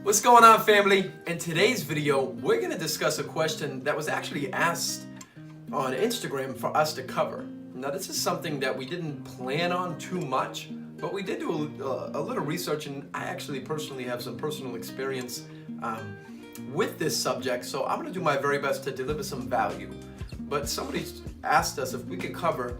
What's going on, family? In today's video, we're going to discuss a question that was actually asked on Instagram for us to cover. Now, this is something that we didn't plan on too much, but we did do a little research, and I actually personally have some personal experience with this subject, so I'm going to do my very best to deliver some value. But somebody asked us if we could cover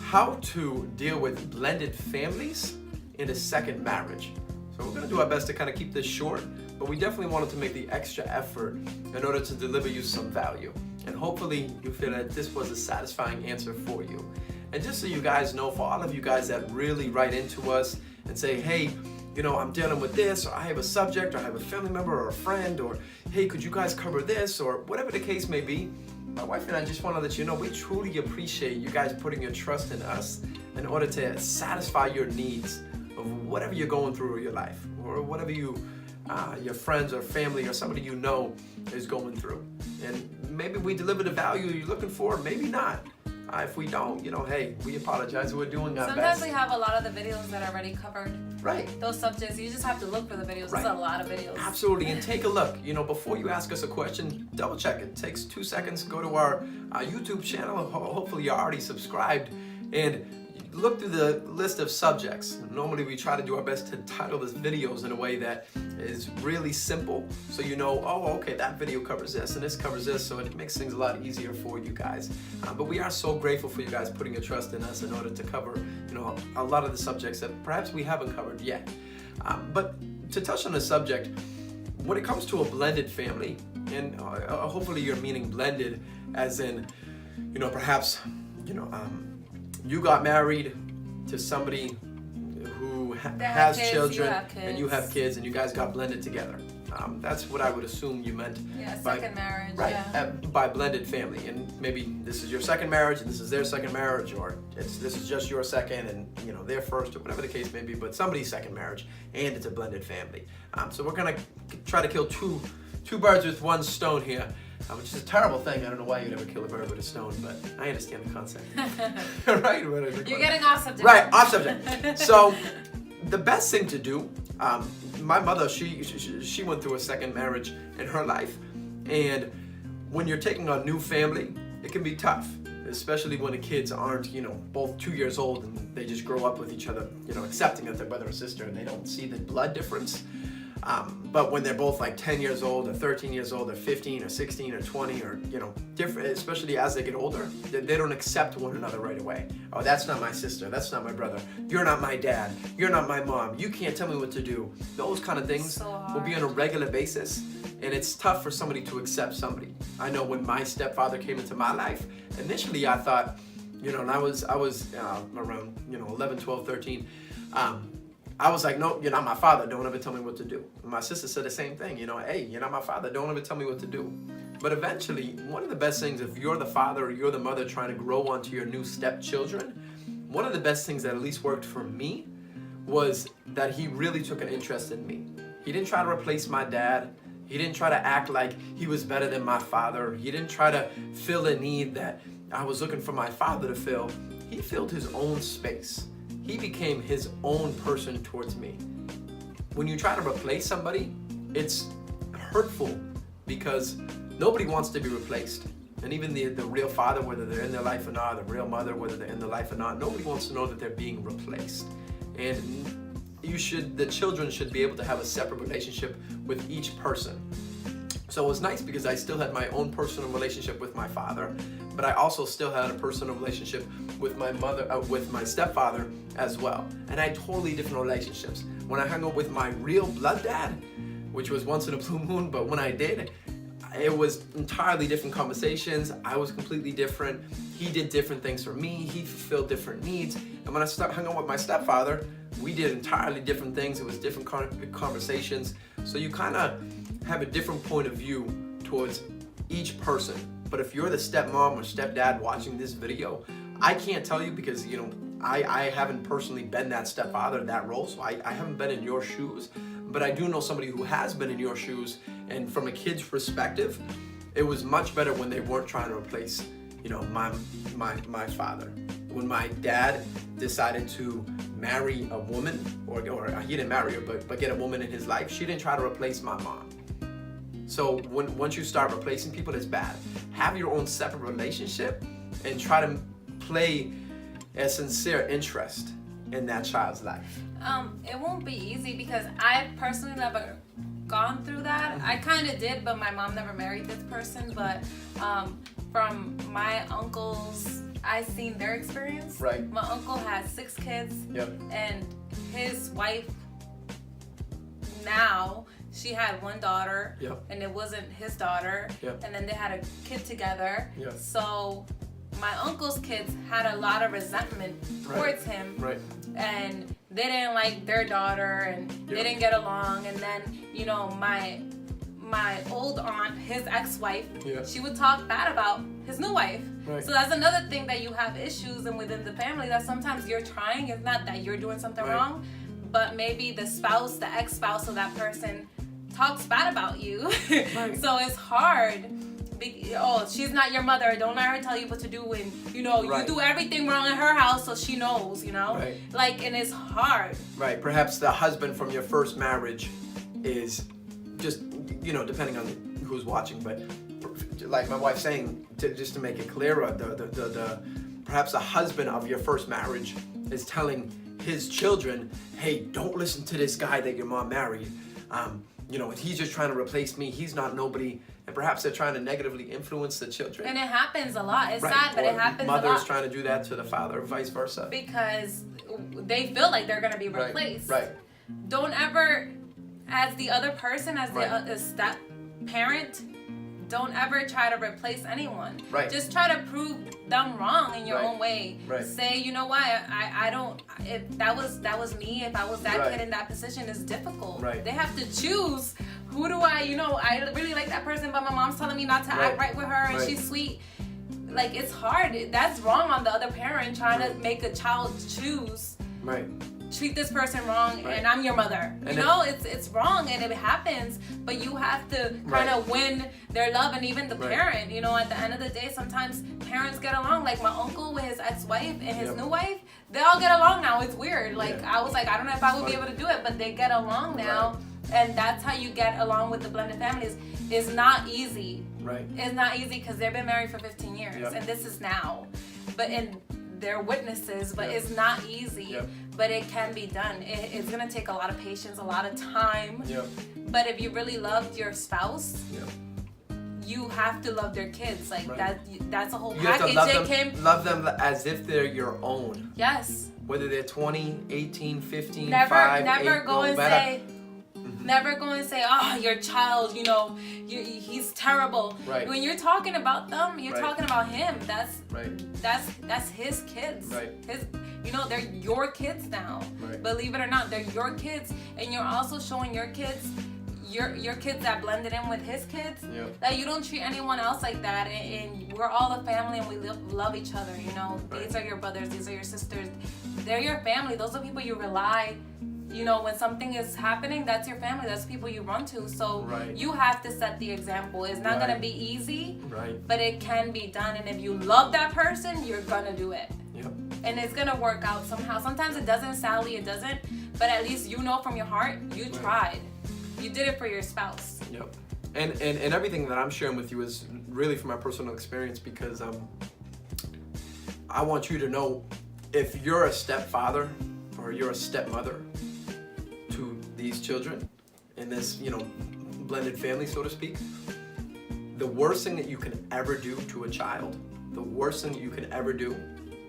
how to deal with blended families in a second marriage. So we're going to do our best to kind of keep this short, but we definitely wanted to make the extra effort in order to deliver you some value. And hopefully you feel that this was a satisfying answer for you. And just so you guys know, for all of you guys that really write into us and say, hey, you know, I'm dealing with this, or I have a subject, or I have a family member or a friend, or hey, could you guys cover this, or whatever the case may be, my wife and I just want to let you know we truly appreciate you guys putting your trust in us in order to satisfy your needs of whatever you're going through in your life, or whatever your friends or family or somebody you know is going through. And maybe we deliver the value you're looking for, maybe not. If we don't, you know, hey, we apologize. We're doing our Sometimes best. we have a lot of the videos that are already covered. Right. Those subjects, you just have to look for the videos. Right. There's a lot of videos. Absolutely, and take a look. You know, before you ask us a question, double check. It takes 2 seconds. Go to our YouTube channel. Hopefully you're already subscribed, and look through the list of subjects. Normally we try to do our best to title these videos in a way that is really simple, so you know, oh, okay, that video covers this and this covers this, so it makes things a lot easier for you guys. But we are so grateful for you guys putting your trust in us in order to cover, you know, a lot of the subjects that perhaps we haven't covered yet. But to touch on the subject, when it comes to a blended family, and hopefully you're meaning blended as in, you know, perhaps, you know, you got married to somebody who has kids, children, you have kids. and you have kids, and you guys got blended together. That's what I would assume you meant. Yeah, by, second marriage. right, Yeah. by blended family. And maybe this is your second marriage, and this is their second marriage, or this is just your second, and you know their first, or whatever the case may be. But somebody's second marriage, and it's a blended family. So we're gonna try to kill two birds with one stone here. Which is a terrible thing. I don't know why you'd ever kill a bird with a stone, but I understand the concept. Right? You're getting off subject. Right, off subject. So, the best thing to do, my mother, she went through a second marriage in her life, and when you're taking a new family, it can be tough, especially when the kids aren't, you know, both 2 years old and they just grow up with each other, you know, accepting that they're brother or sister, and they don't see the blood difference. But when they're both like 10 years old or 13 years old or 15 or 16 or 20 or, you know, different, especially as they get older, they don't accept one another right away. Oh, that's not my sister. That's not my brother. You're not my dad. You're not my mom. You can't tell me what to do. Those kind of things will be on a regular basis. And it's tough for somebody to accept somebody. I know when my stepfather came into my life, initially I thought, you know, and I was around, you know, 11, 12, 13, I was like, no, you're not my father. Don't ever tell me what to do. And my sister said the same thing. You know, hey, you're not my father. Don't ever tell me what to do. But eventually, one of the best things, if you're the father or you're the mother trying to grow onto your new stepchildren, one of the best things that at least worked for me was that he really took an interest in me. He didn't try to replace my dad. He didn't try to act like he was better than my father. He didn't try to fill a need that I was looking for my father to fill. He filled his own space. He became his own person towards me. When you try to replace somebody, it's hurtful because nobody wants to be replaced. And even the real father, whether they're in their life or not, the real mother, whether they're in their life or not, nobody wants to know that they're being replaced. And the children should be able to have a separate relationship with each person. So it was nice because I still had my own personal relationship with my father, but I also still had a personal relationship with my mother, with my stepfather as well. And I had totally different relationships. When I hung out with my real blood dad, which was once in a blue moon, but when I did, it was entirely different conversations. I was completely different. He did different things for me. He fulfilled different needs. And when I hung out with my stepfather, we did entirely different things. It was different conversations. So you kind of have a different point of view towards each person. But if you're the stepmom or stepdad watching this video, I can't tell you because, you know, I haven't personally been that stepfather in that role, so I haven't been in your shoes. But I do know somebody who has been in your shoes, and from a kid's perspective, it was much better when they weren't trying to replace, you know, my father. When my dad decided to marry a woman, or he didn't marry her, but get a woman in his life. She didn't try to replace my mom. So once you start replacing people, that's bad. Have your own separate relationship and try to play a sincere interest in that child's life. It won't be easy because I personally never gone through that. I kind of did, but my mom never married this person. But from my uncles, I seen their experience. Right. My uncle had 6 kids. Yep. And his wife now, she had 1 daughter. Yep. And it wasn't his daughter. Yep. And then they had a kid together. Yep. So my uncle's kids had a lot of resentment towards him. Right. And they didn't like their daughter, and they didn't get along. And then, you know, my old aunt, his ex-wife, she would talk bad about his new wife. Right. So that's another thing that you have issues and within the family, that sometimes you're trying. It's not that you're doing something wrong, but maybe the spouse, the ex-spouse of that person talks bad about you. Right. So it's hard. Oh, she's not your mother. Don't let her tell you what to do. And, you know, you do everything wrong in her house, so she knows, you know? Right. Like, and it's hard. Right. Perhaps the husband from your first marriage is just, you know, depending on who's watching, but like my wife's saying, just to make it clearer, perhaps the husband of your first marriage is telling his children, hey, don't listen to this guy that your mom married. You know, he's just trying to replace me. He's not nobody. And perhaps they're trying to negatively influence the children. And it happens a lot. It's sad, but it happens a lot. Mother's trying to do that to the father, or vice versa. Because they feel like they're going to be replaced. Right. Don't ever, as the other person, as the step parent, don't ever try to replace anyone. Right. Just try to prove them wrong in your own way. Right. Say, you know what, I don't, if that was me, if I was that kid in that position, it's difficult. Right. They have to choose, who do I, you know, I really like that person, but my mom's telling me not to act right with her, and she's sweet. Like, it's hard. That's wrong on the other parent, trying to make a child choose. Right. Treat this person wrong, and I'm your mother. You know, it's wrong, and it happens. But you have to kind of win their love, and even the parent. You know, at the end of the day, sometimes parents get along. Like my uncle with his ex-wife and his new wife, they all get along now. It's weird. Like I was like, I don't know if I would be able to do it, but they get along now, and that's how you get along with the blended families. It's not easy. Right. It's not easy because they've been married for 15 years, and this is now. But they're witnesses, but it's not easy. But it can be done. It's gonna take a lot of patience, a lot of time. But if you really loved your spouse, you have to love their kids. Like that's a whole package. Love them as if they're your own. Yes. Whether they're 20, 18, 15, never 5, 8, go and say. Never go and say, oh, your child, you know, he's terrible. Right. When you're talking about them, you're talking about him. That's his kids. Right. You know, they're your kids now. Right. Believe it or not, they're your kids, and you're also showing your kids, your kids that blended in with his kids, that you don't treat anyone else like that. And we're all a family, and we love each other. You know, these are your brothers, these are your sisters. They're your family. Those are people you rely. You know, when something is happening, that's your family. That's people you run to. So you have to set the example. It's not going to be easy, but it can be done. And if you love that person, you're going to do it. And it's going to work out somehow. Sometimes it doesn't, Sally, it doesn't. But at least you know from your heart, you tried. You did it for your spouse. And everything that I'm sharing with you is really from my personal experience, because I want you to know, if you're a stepfather or you're a stepmother to these children in this, you know, blended family, so to speak, the worst thing that you can ever do to a child, the worst thing you can ever do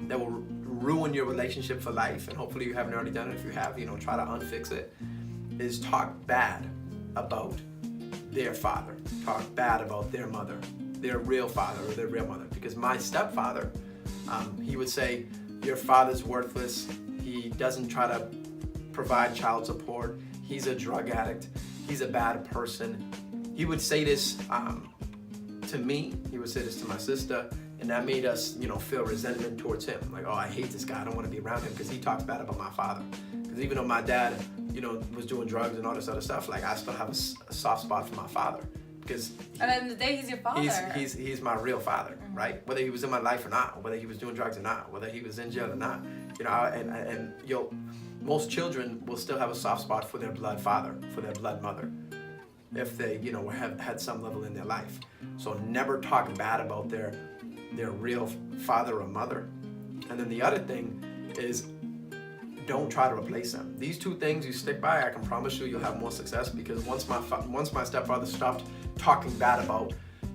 that will ruin your relationship for life, and hopefully you haven't already done it. If you have, you know, try to unfix it, is talk bad about their father, talk bad about their mother, their real father or their real mother. Because my stepfather, he would say, your father's worthless, he doesn't try to provide child support, he's a drug addict, he's a bad person. He would say this to me, he would say this to my sister, and that made us, you know, feel resentment towards him. Like, oh, I hate this guy, I don't want to be around him because he talks bad about my father. Because even though my dad, you know, was doing drugs and all this other stuff, like, I still have a soft spot for my father. Because at the end of the day, he's your father. He's my real father, right? Whether he was in my life or not, whether he was doing drugs or not, whether he was in jail or not, and most children will still have a soft spot for their blood father, for their blood mother, if they, have had some level in their life. So never talk bad about their real father or mother. And then the other thing is, don't try to replace them. These two things you stick by, I can promise you'll have more success, because once my stepfather stopped talking bad about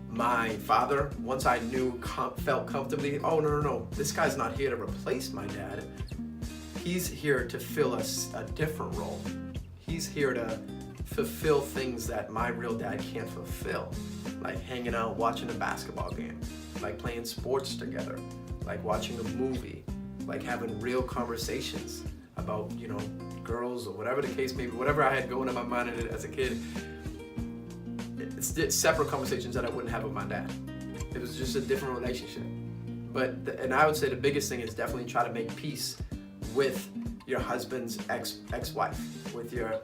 my father, once I felt comfortably, oh no, this guy's not here to replace my dad. He's here to fill a different role. He's here to fulfill things that my real dad can't fulfill, like hanging out, watching a basketball game, like playing sports together, like watching a movie, like having real conversations about, girls or whatever the case may be, whatever I had going in my mind as a kid. It's separate conversations that I wouldn't have with my dad. It was just a different relationship. And I would say the biggest thing is definitely try to make peace with your husband's ex-wife, with your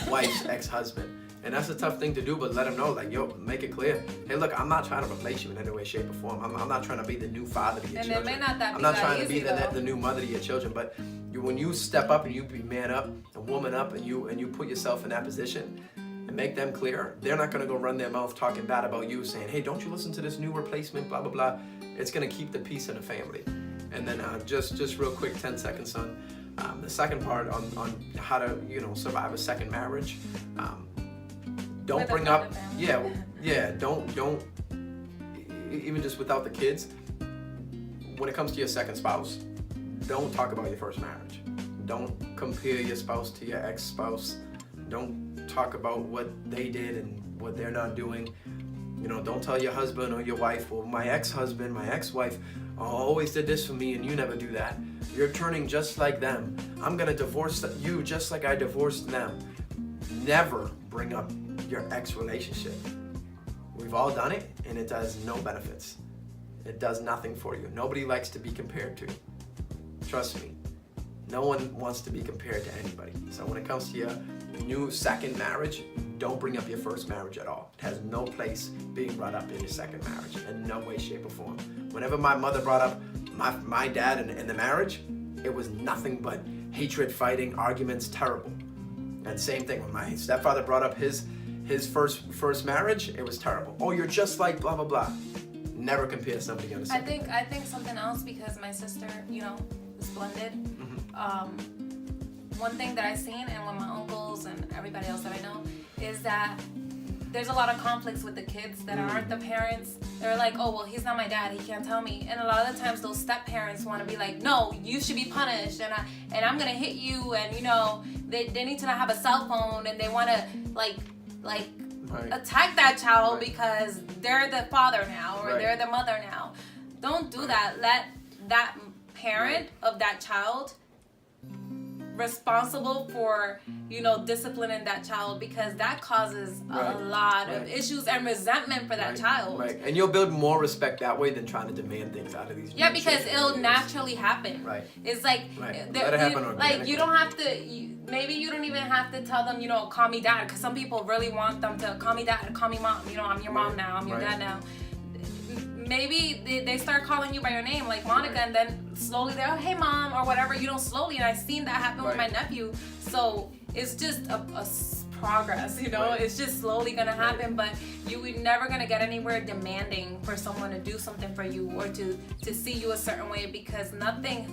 wife's ex-husband. And that's a tough thing to do, but let them know, make it clear. Hey, look, I'm not trying to replace you in any way, shape, or form. I'm not trying to be the new father to your children. And it may not I'm not trying to be the new mother to your children. But when you step up and you be man up and woman up and you put yourself in that position and make them clear, they're not going to go run their mouth talking bad about you, saying, hey, don't you listen to this new replacement, blah, blah, blah. It's going to keep the peace in the family. And then just real quick, 10 seconds, son. The second part on how to, survive a second marriage. Don't bring up, don't, even just without the kids, when it comes to your second spouse, don't talk about your first marriage. Don't compare your spouse to your ex-spouse. Don't talk about what they did and what they're not doing. Don't tell your husband or your wife, well, my ex-husband, my ex-wife always did this for me and you never do that. You're turning just like them. I'm gonna divorce you just like I divorced them. Never bring up your ex relationship. We've all done it and it does no benefits. It does nothing for you. Nobody likes to be compared to. Trust me. No one wants to be compared to anybody. So when it comes to your new second marriage, don't bring up your first marriage at all. It has no place being brought up in your second marriage in no way, shape, or form. Whenever my mother brought up my dad in the marriage, it was nothing but hatred, fighting, arguments, terrible. And same thing, when my stepfather brought up his first marriage, it was terrible. Oh, you're just like blah, blah, blah. Never compare somebody on the second. I think something else, because my sister, is blended. One thing that I've seen, and with my uncles and everybody else that I know, is that there's a lot of conflicts with the kids that aren't the parents. They're like, oh, well, he's not my dad, he can't tell me. And a lot of the times those step parents want to be like, no, you should be punished, and I'm gonna hit you, and they need to not have a cell phone, and they want to like attack that child because they're the father now, or they're the mother now. Don't do that. Let that parent of that child responsible for disciplining that child, because that causes a lot of issues and resentment for that child. Right, and you'll build more respect that way than trying to demand things out of these. Yeah, because it'll naturally happen. Right. It's like let it happen organically. Like you don't have to. Maybe you don't even have to tell them, call me dad, because some people really want them to call me dad, call me mom. I'm your mom now. I'm your dad now. Maybe they start calling you by your name, like Monica, and then slowly they're, oh, hey mom, or whatever. Slowly, and I've seen that happen with my nephew. So it's just a progress, It's just slowly gonna happen, but you're never gonna get anywhere demanding for someone to do something for you or to see you a certain way, because nothing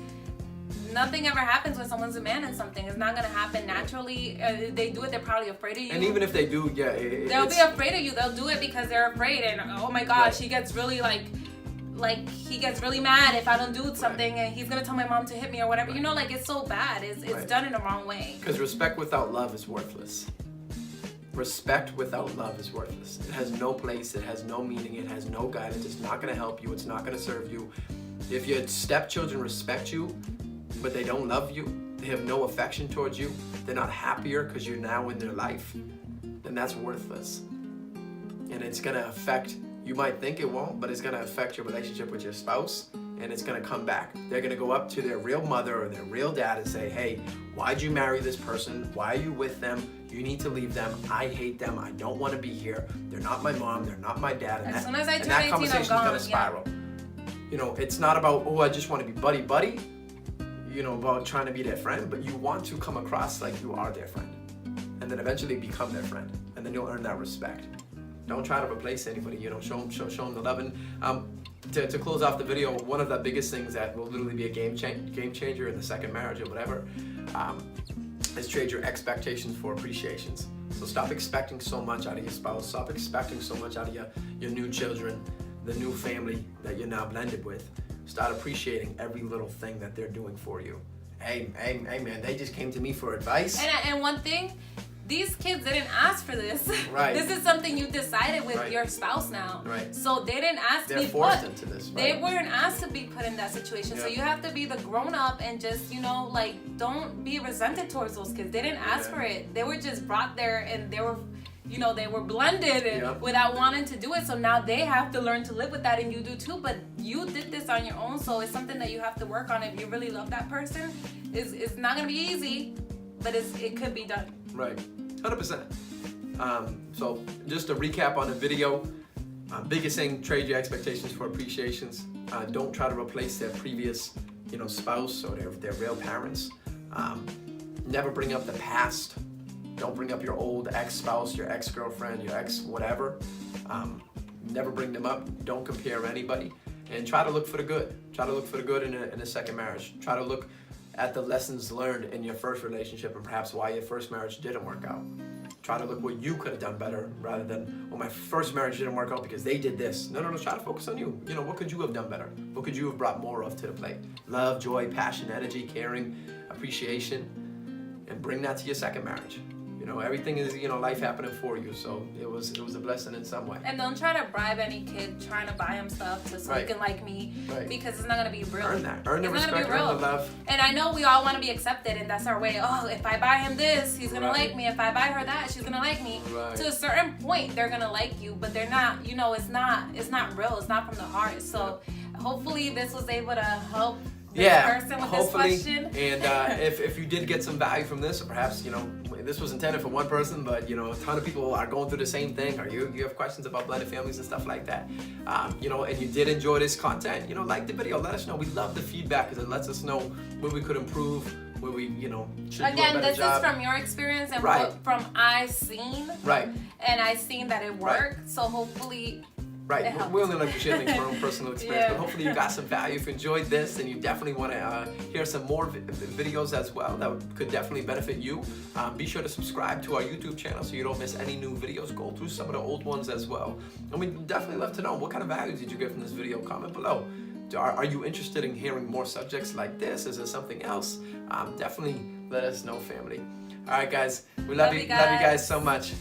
ever happens when someone's demanding something. It's not gonna happen naturally. They do it, they're probably afraid of you. And even if they do, they'll be afraid of you. They'll do it because they're afraid. And oh my gosh, he gets really he gets really mad if I don't do something, and he's gonna tell my mom to hit me or whatever. It's so bad. It's done in the wrong way. Because respect without love is worthless. Respect without love is worthless. It has no place. It has no meaning. It has no guidance. It's not gonna help you. It's not gonna serve you. If your stepchildren respect you, but they don't love you, they have no affection towards you, they're not happier because you're now in their life, then that's worthless. And it's gonna affect, you might think it won't, but it's gonna affect your relationship with your spouse, and it's gonna come back. They're gonna go up to their real mother or their real dad and say, hey, why'd you marry this person? Why are you with them? You need to leave them. I hate them. I don't want to be here. They're not my mom. They're not my dad. And as soon as I turn 18, that conversation's I'm gone. gonna spiral. It's not about, oh, I just want to be buddy-buddy. about trying to be their friend, but you want to come across like you are their friend, and then eventually become their friend, and then you'll earn that respect. Don't try to replace anybody. Show them the love. And to close off the video, one of the biggest things that will literally be a game changer in the second marriage or whatever, is trade your expectations for appreciations. So stop expecting so much out of your spouse. Stop expecting so much out of your new children, the new family that you're now blended with. Start appreciating every little thing that they're doing for you. Hey man, they just came to me for advice. And one thing, these kids didn't ask for this. Right. This is something you decided with Right. your spouse now. Right. So they didn't ask They're to be forced put. into this. They Right. weren't asked to be put in that situation. So Yeah. you have to be the grown up and just, don't be resented towards those kids. They didn't ask Yeah. for it. They were just brought there and they were blended Yeah. without wanting to do it. So now they have to learn to live with that, and you do too. But you did this on your own, so it's something that you have to work on. If you really love that person, it's not gonna be easy, but it could be done. Right, 100%. So just to recap on the video, biggest thing: trade your expectations for appreciations. Don't try to replace their previous, spouse or their real parents. Never bring up the past. Don't bring up your old ex-spouse, your ex-girlfriend, your ex-whatever. Never bring them up. Don't compare anybody. And try to look for the good. Try to look for the good in a second marriage. Try to look at the lessons learned in your first relationship and perhaps why your first marriage didn't work out. Try to look what you could have done better rather than, my first marriage didn't work out because they did this. No, try to focus on you. What could you have done better? What could you have brought more of to the plate? Love, joy, passion, energy, caring, appreciation, and bring that to your second marriage. Everything is, life happening for you. So it was a blessing in some way. And don't try to bribe any kid trying to buy him stuff so Right. he can like me, Right. because it's not gonna be real. Earn that. Earn the It's not gonna respect, be real. earn the love. And I know we all want to be accepted, and that's our way. Oh, if I buy him this, he's gonna Right. like me. If I buy her that, she's gonna like me. Right. To a certain point, they're gonna like you, but they're not. It's not real. It's not from the heart. So hopefully, this was able to help this person with hopefully. this question. And if you did get some value from this, or perhaps this was intended for one person, but a ton of people are going through the same thing, or you have questions about blended families and stuff like that, and you did enjoy this content, like the video, let us know. We love the feedback because it lets us know where we could improve, where we should do a Again, better this job. is from your experience and Right. what from I seen, Right. and I seen that it Right. worked. So hopefully. Right, It helps. we only like to share things from our own personal experience, Yeah. but hopefully you got some value. If you enjoyed this, then you definitely want to hear some more videos as well that could definitely benefit you. Be sure to subscribe to our YouTube channel so you don't miss any new videos. Go through some of the old ones as well. And we'd definitely love to know, what kind of value did you get from this video? Comment below. Are you interested in hearing more subjects like this? Is there something else? Definitely let us know, family. All right, guys. We love you. Love you guys so much.